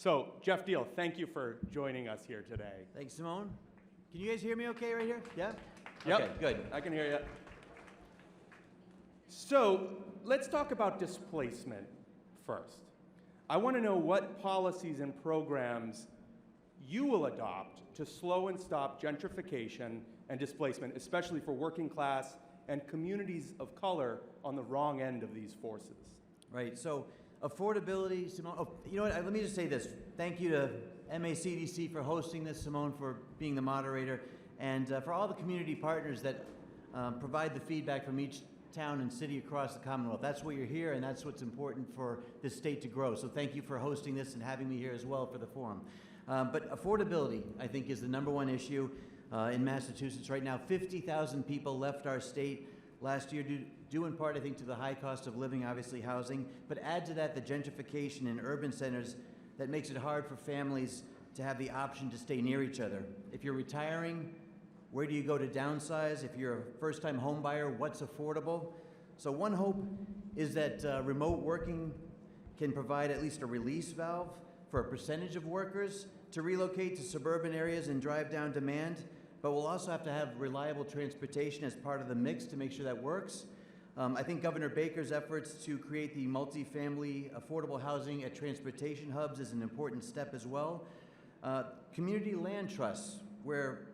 So, Geoff Diehl, thank you for joining us here today. Thanks, Simone. Can you guys hear me okay right here? Yeah? Yep. Okay, good. I can hear you. So, let's talk about displacement first. I want to know what policies and programs you will adopt to slow and stop gentrification and displacement, especially for working class and communities of color on the wrong end of these forces. Right, so affordability, Simone, you know what, let me just say this. Thank you to MACDC for hosting this, Simone for being the moderator, and for all the community partners that provide the feedback from each town and city across the Commonwealth. That's why you're here, and that's what's important for this state to grow. So thank you for hosting this and having me here as well for the forum. But affordability, I think, is the #1 issue in Massachusetts right now. 50,000 people left our state last year, due in part, I think, to the high cost of living, obviously housing, but add to that the gentrification in urban centers that makes it hard for families to have the option to stay near each other. If you're retiring, where do you go to downsize? If you're a first-time home buyer, what's affordable? So one hope is that remote working can provide at least a release valve for a percentage of workers to relocate to suburban areas and drive down demand, but we'll also have to have reliable transportation as part of the mix to make sure that works. I think Governor Baker's efforts to create the multifamily affordable housing at transportation hubs is an important step as well. Community land trusts, where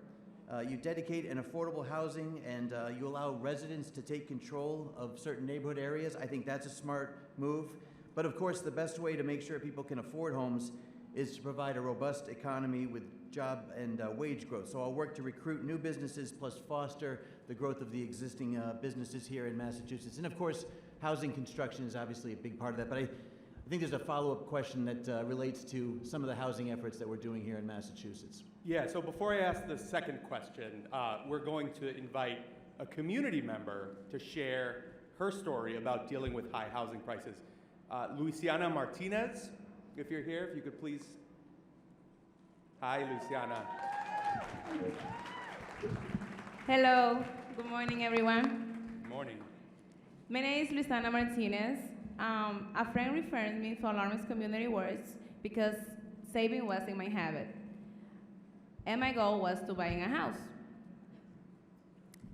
you dedicate an affordable housing and you allow residents to take control of certain neighborhood areas. I think that's a smart move. But of course, the best way to make sure people can afford homes is to provide a robust economy with job and wage growth. So I'll work to recruit new businesses plus foster the growth of the existing businesses here in Massachusetts. And of course, housing construction is obviously a big part of that. But I think there's a follow-up question that relates to some of the housing efforts that we're doing here in Massachusetts. Yeah, so before I ask the second question, we're going to invite a community member to share her story about dealing with high housing prices. Luciana Martinez, if you're here, if you could please. Hi, Luciana. Hello, good morning, everyone. Good morning. My name is Luciana Martinez. A friend referred me to Lawrence Community Works because saving was in my habit. And my goal was to buying a house.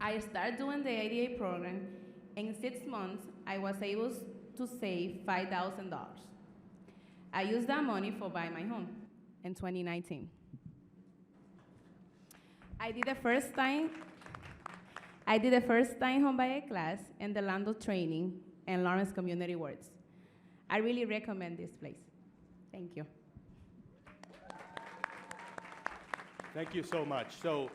I started doing the ADA program. In 6 months, I was able to save $5,000. I used that money for buying my home in 2019. I did the first time home buyer class and the landlord training in Lawrence Community Works. I really recommend this place. Thank you. Thank you so much. So,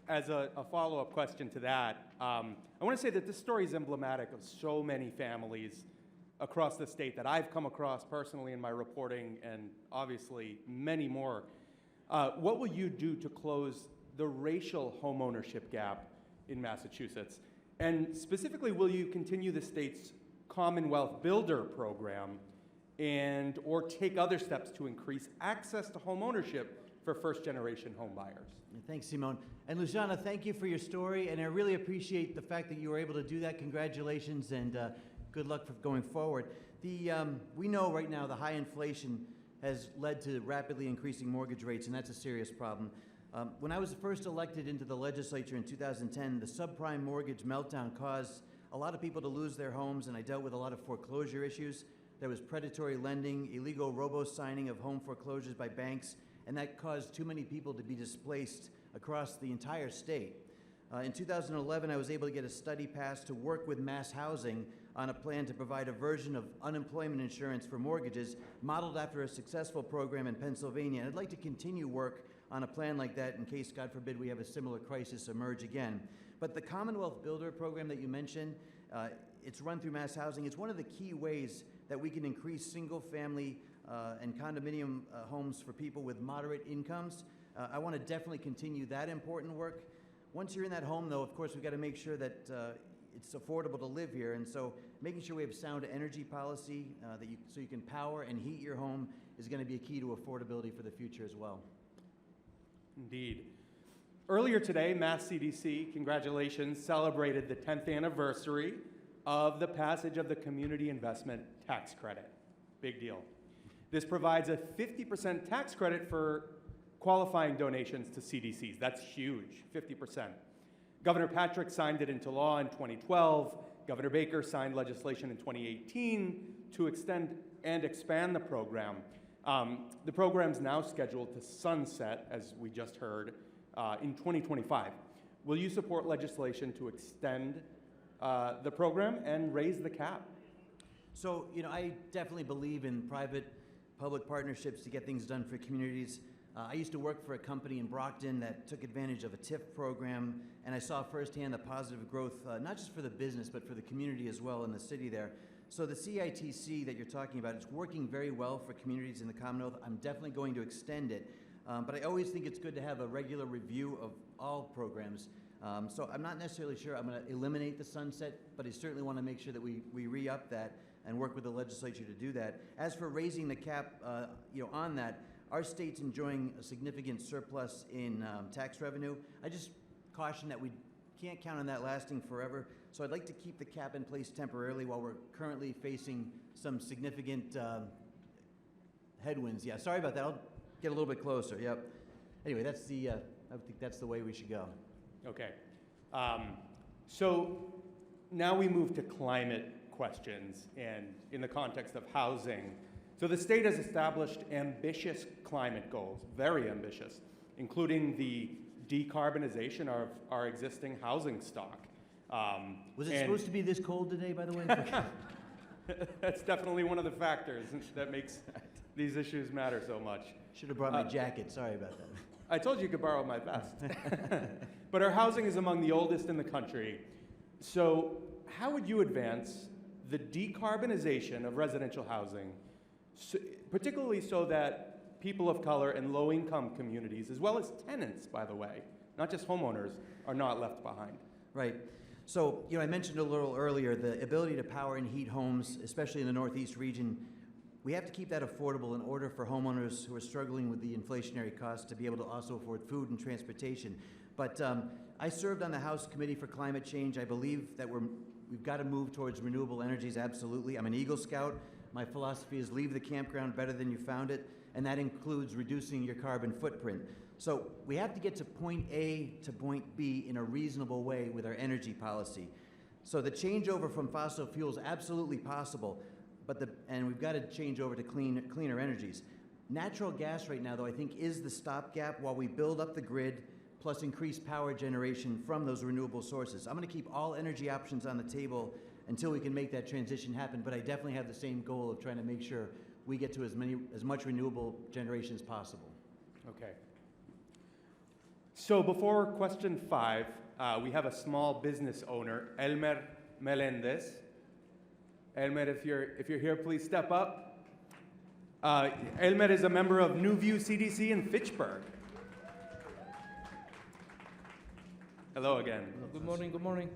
as a follow-up question to that, I want to say that this story is emblematic of so many families across the state that I've come across personally in my reporting, and obviously many more. What will you do to close the racial homeownership gap in Massachusetts? And specifically, will you continue the state's Commonwealth Builder program and or take other steps to increase access to homeownership for first-generation home buyers? Thanks, Simone. And Luciana, thank you for your story, and I really appreciate the fact that you were able to do that. Congratulations, and good luck for going forward. We know right now the high inflation has led to rapidly increasing mortgage rates, and that's a serious problem. When I was first elected into the legislature in 2010, the subprime mortgage meltdown caused a lot of people to lose their homes, and I dealt with a lot of foreclosure issues. There was predatory lending, illegal robo-signing of home foreclosures by banks, and that caused too many people to be displaced across the entire state. In 2011, I was able to get a study passed to work with Mass Housing on a plan to provide a version of unemployment insurance for mortgages modeled after a successful program in Pennsylvania. And I'd like to continue work on a plan like that in case, God forbid, we have a similar crisis emerge again. But the Commonwealth Builder program that you mentioned, it's run through Mass Housing. It's one of the key ways that we can increase single-family and condominium homes for people with moderate incomes. I want to definitely continue that important work. Once you're in that home, though, of course, we've got to make sure that it's affordable to live here. And so making sure we have sound energy policy so you can power and heat your home is going to be a key to affordability for the future as well. Indeed. Earlier today, MACDC, congratulations, celebrated the 10th anniversary of the passage of the Community Investment Tax Credit. Big deal. This provides a 50% tax credit for qualifying donations to CDCs. That's huge, 50%. Governor Patrick signed it into law in 2012. Governor Baker signed legislation in 2018 to extend and expand the program. The program's now scheduled to sunset, as we just heard, in 2025. Will you support legislation to extend the program and raise the cap? So, I definitely believe in private-public partnerships to get things done for communities. I used to work for a company in Brockton that took advantage of a TIF program, and I saw firsthand the positive growth, not just for the business, but for the community as well in the city there. So the CITC that you're talking about, it's working very well for communities in the Commonwealth. I'm definitely going to extend it, but I always think it's good to have a regular review of all programs. So I'm not necessarily sure I'm going to eliminate the sunset, but I certainly want to make sure that we re-up that and work with the legislature to do that. As for raising the cap, on that, our state's enjoying a significant surplus in tax revenue. I just caution that we can't count on that lasting forever. So I'd like to keep the cap in place temporarily while we're currently facing some significant headwinds. Yeah, sorry about that. I'll get a little bit closer. Yep. Anyway, I think that's the way we should go. Okay. So now we move to climate questions, and in the context of housing. So the state has established ambitious climate goals, very ambitious, including the decarbonization of our existing housing stock. Was it supposed to be this cold today, by the way? That's definitely one of the factors that makes these issues matter so much. Should have brought my jacket. Sorry about that. I told you you could borrow my vest. But our housing is among the oldest in the country. So how would you advance the decarbonization of residential housing, particularly so that people of color and low-income communities, as well as tenants, by the way, not just homeowners, are not left behind? Right. So, I mentioned a little earlier the ability to power and heat homes, especially in the Northeast region. We have to keep that affordable in order for homeowners who are struggling with the inflationary costs to be able to also afford food and transportation. But I served on the House Committee for Climate Change. I believe that we've got to move towards renewable energies, absolutely. I'm an Eagle Scout. My philosophy is leave the campground better than you found it, and that includes reducing your carbon footprint. So we have to get to point A to point B in a reasonable way with our energy policy. So the changeover from fossil fuels is absolutely possible, and we've got to change over to cleaner energies. Natural gas right now, though, I think is the stopgap while we build up the grid, plus increase power generation from those renewable sources. I'm going to keep all energy options on the table until we can make that transition happen, but I definitely have the same goal of trying to make sure we get to as much renewable generation as possible. Okay. So before question 5, we have a small business owner, Elmer Melendez. Elmer, if you're here, please step up. Elmer is a member of New View CDC in Fitchburg. Hello again. Good morning, good morning.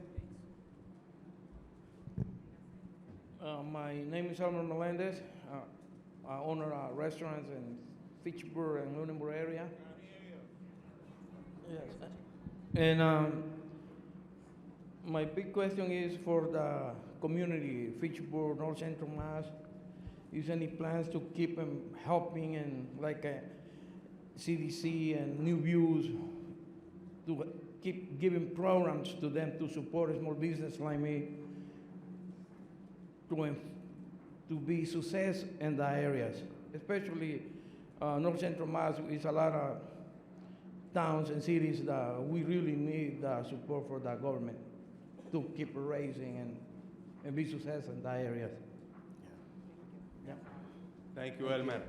My name is Elmer Melendez. I own restaurants in Fitchburg and Lunenburg area. Yes. And my big question is for the community, Fitchburg, North Central Mass. Is any plans to keep them helping and like CDC and New Views to keep giving programs to them to support a small business like me to be success in the areas, especially North Central Mass is a lot of towns and cities that we really need the support for the government to keep raising and be success in the areas. Yeah. Thank you, Elmer.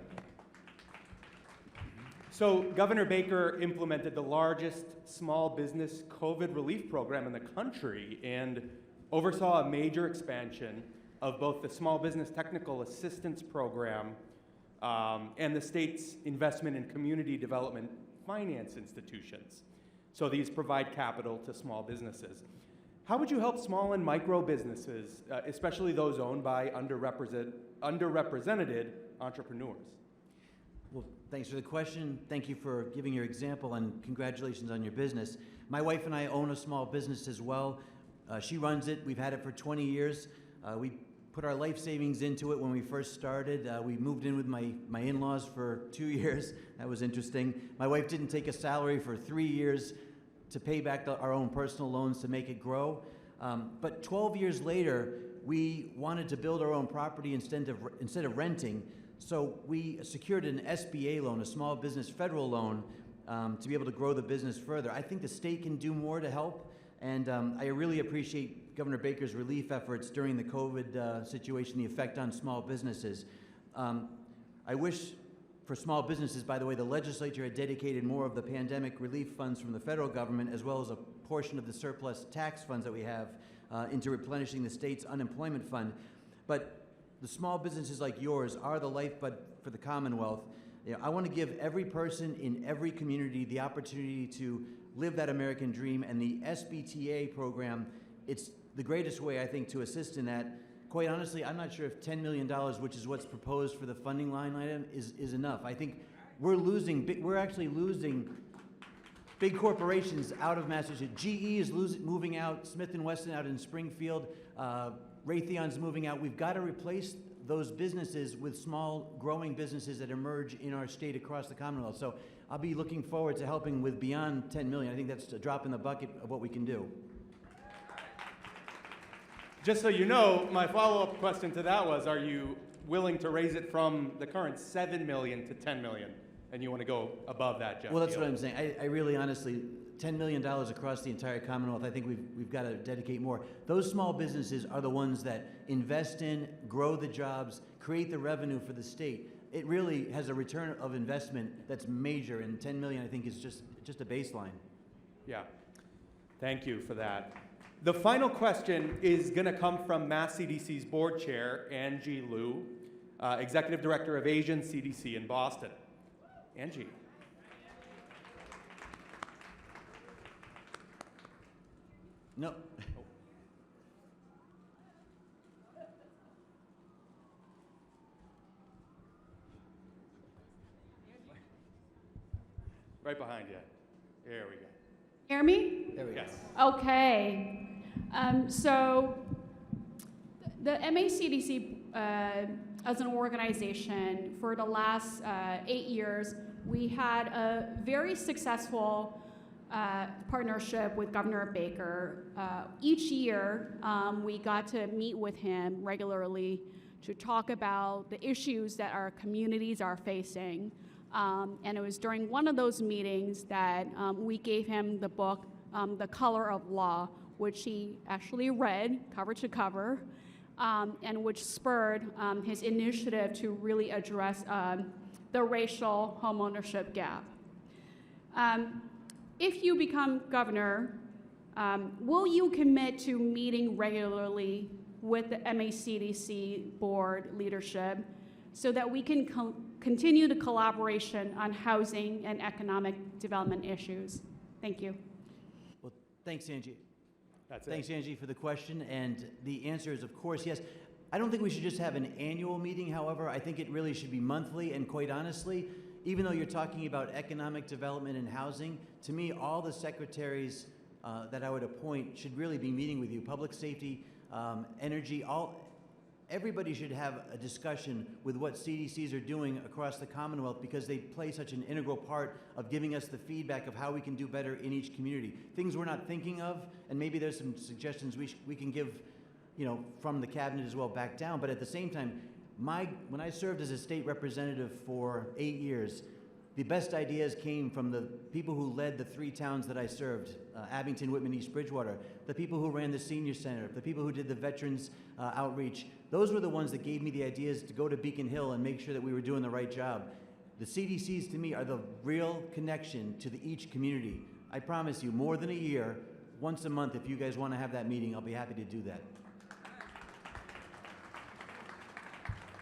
So Governor Baker implemented the largest small business COVID relief program in the country and oversaw a major expansion of both the Small Business Technical Assistance Program and the state's investment in community development finance institutions. So these provide capital to small businesses. How would you help small and micro businesses, especially those owned by underrepresented entrepreneurs? Well, thanks for the question. Thank you for giving your example, and congratulations on your business. My wife and I own a small business as well. She runs it. We've had it for 20 years. We put our life savings into it when we first started. We moved in with my in-laws for 2 years. That was interesting. My wife didn't take a salary for 3 years to pay back our own personal loans to make it grow. But 12 years later, we wanted to build our own property instead of renting. So we secured an SBA loan, a small business federal loan, to be able to grow the business further. I think the state can do more to help, and I really appreciate Governor Baker's relief efforts during the COVID situation, the effect on small businesses. I wish for small businesses, by the way, the legislature had dedicated more of the pandemic relief funds from the federal government, as well as a portion of the surplus tax funds that we have into replenishing the state's unemployment fund. But the small businesses like yours are the lifeblood for the Commonwealth. You know, I want to give every person in every community the opportunity to live that American dream, and the SBTA program, it's the greatest way, I think, to assist in that. Quite honestly, I'm not sure if $10 million, which is what's proposed for the funding line item, is enough. I think we're actually losing big corporations out of Massachusetts. GE is moving out, Smith & Wesson out in Springfield, Raytheon's moving out. We've got to replace those businesses with small, growing businesses that emerge in our state across the Commonwealth. So I'll be looking forward to helping with beyond 10 million. I think that's a drop in the bucket of what we can do. Just so you know, my follow-up question to that was, are you willing to raise it from the current 7 million to 10 million? And you want to go above that, Geoff? Well, that's what I'm saying. I really honestly, $10 million across the entire Commonwealth, I think we've got to dedicate more. Those small businesses are the ones that invest in, grow the jobs, create the revenue for the state. It really has a return of investment that's major, and 10 million, I think, is just a baseline. Yeah. Thank you for that. The final question is going to come from MACDC's board chair, Angie Liu, Executive Director of Asian CDC in Boston. Angie. No. Right behind you. There we go. Hear me? There we go. Yes. Okay. So the MACDC, as an organization, for the last 8 years, we had a very successful partnership with Governor Baker. Each year, we got to meet with him regularly to talk about the issues that our communities are facing. And it was during one of those meetings that we gave him the book, The Color of Law, which he actually read cover to cover, and which spurred his initiative to really address the racial homeownership gap. If you become governor, will you commit to meeting regularly with the MACDC board leadership so that we can continue the collaboration on housing and economic development issues? Thank you. Well, thanks, Angie. That's Thanks, it. Angie, for the question, and the answer is, of course, yes. I don't think we should just have an annual meeting, however. I think it really should be monthly, and quite honestly, even though you're talking about economic development and housing, to me, all the secretaries that I would appoint should really be meeting with you. Public safety, energy, everybody should have a discussion with what CDCs are doing across the Commonwealth, because they play such an integral part of giving us the feedback of how we can do better in each community. Things we're not thinking of, and maybe there's some suggestions we can give, you know, from the cabinet as well back down. But at the same time, when I served as a state representative for 8 years, the best ideas came from the people who led the 3 towns that I served, Abington, Whitman, East Bridgewater, the people who ran the senior center, the people who did the veterans outreach. Those were the ones that gave me the ideas to go to Beacon Hill and make sure that we were doing the right job. The CDCs, to me, are the real connection to each community. I promise you, more than a year, once a month, if you guys want to have that meeting, I'll be happy to do that.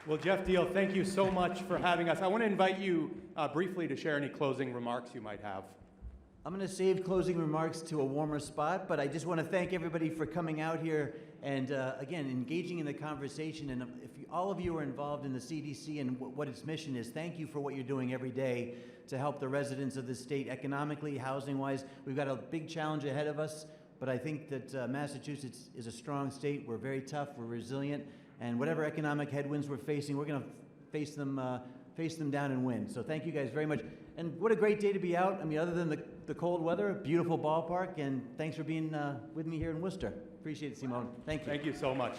Well, Geoff Diehl, thank you so much for having us. I want to invite you briefly to share any closing remarks you might have. I'm going to save closing remarks to a warmer spot, but I just want to thank everybody for coming out here and, again, engaging in the conversation. And if all of you are involved in the CDC and what its mission is, thank you for what you're doing every day to help the residents of the state economically, housing-wise. We've got a big challenge ahead of us, but I think that Massachusetts is a strong state. We're very tough. We're resilient. And whatever economic headwinds we're facing, we're going to face them down and win. So thank you guys very much. And what a great day to be out. I mean, other than the cold weather, a beautiful ballpark, and thanks for being with me here in Worcester. Appreciate it, Simone. Thank you. Thank you so much.